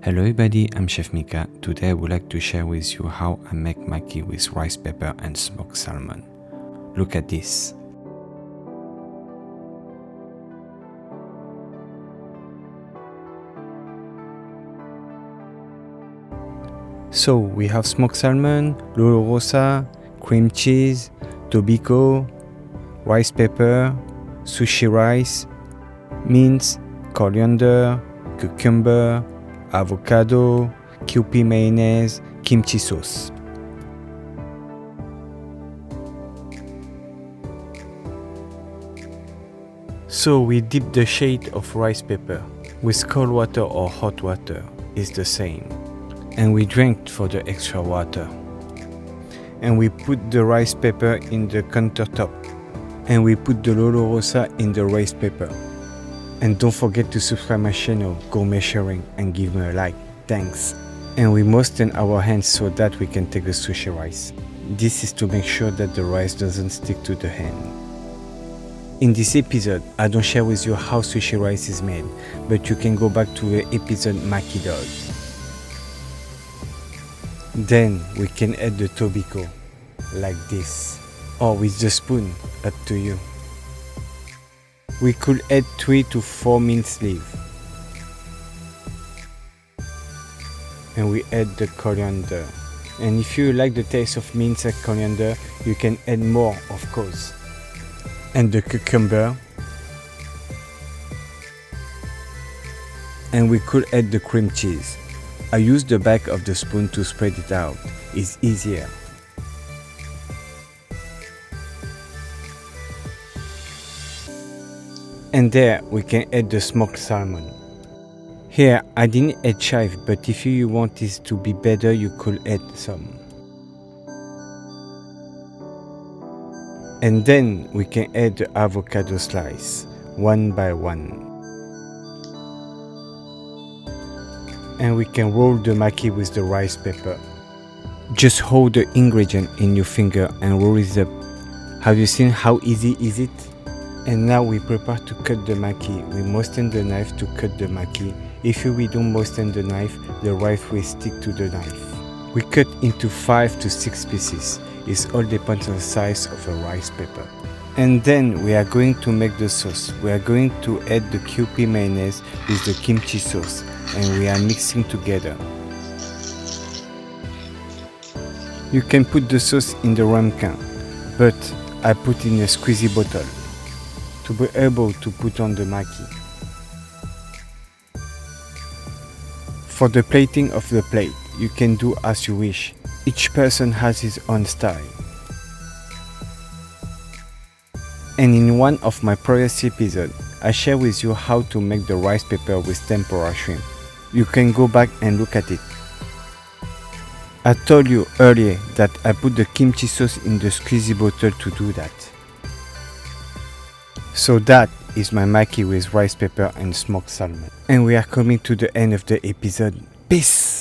Hello everybody, I'm Chef Mika. Today I would like to share with you how I make Maki with rice pepper and smoked salmon. Look at this. So we have smoked salmon, lolo rosa, cream cheese, tobiko, rice pepper, sushi rice, mint, coriander, cucumber, avocado, kewpie mayonnaise, kimchi sauce. So we dip the shade of rice pepper with cold water or hot water, is the same. And we drain for the extra water. And we put the rice pepper in the countertop. And we put the lolo rosa in the rice pepper. And don't forget to subscribe my channel, Gourmet Sharing, and give me a like. Thanks. And we moisten our hands so that we can take the sushi rice. This is to make sure that the rice doesn't stick to the hand. In this episode, I don't share with you how sushi rice is made, but you can go back to the episode Maki dog. Then we can add the tobiko, like this, or with the spoon, up to you. We could add 3 to 4 mint leaves. And we add the coriander. And if you like the taste of mint and coriander, you can add more, of course. And the cucumber. And we could add the cream cheese. I use the back of the spoon to spread it out. It's easier. And there we can add the smoked salmon. Here I didn't add chive, but if you want this to be better, you could add some. And then we can add the avocado slice, one by one. And we can roll the maki with the rice pepper. Just hold the ingredient in your finger and roll it up. Have you seen how easy is it? And now we prepare to cut the maki. We moisten the knife to cut the maki. If we don't moisten the knife, the rice will stick to the knife. We cut into 5 to 6 pieces. It all depends on the size of the rice pepper. And then we are going to make the sauce. We are going to add the kewpie mayonnaise with the kimchi sauce, and we are mixing together. You can put the sauce in the ramekin, but I put in a squeezy bottle to be able to put on the maki. For the plating of the plate, you can do as you wish. Each person has his own style. And in one of my previous episodes, I share with you how to make the rice pepper with tempura shrimp. You can go back and look at it. I told you earlier that I put the kimchi sauce in the squeezy bottle to do that. So that is my maki with rice pepper and smoked salmon. And we are coming to the end of the episode. Peace!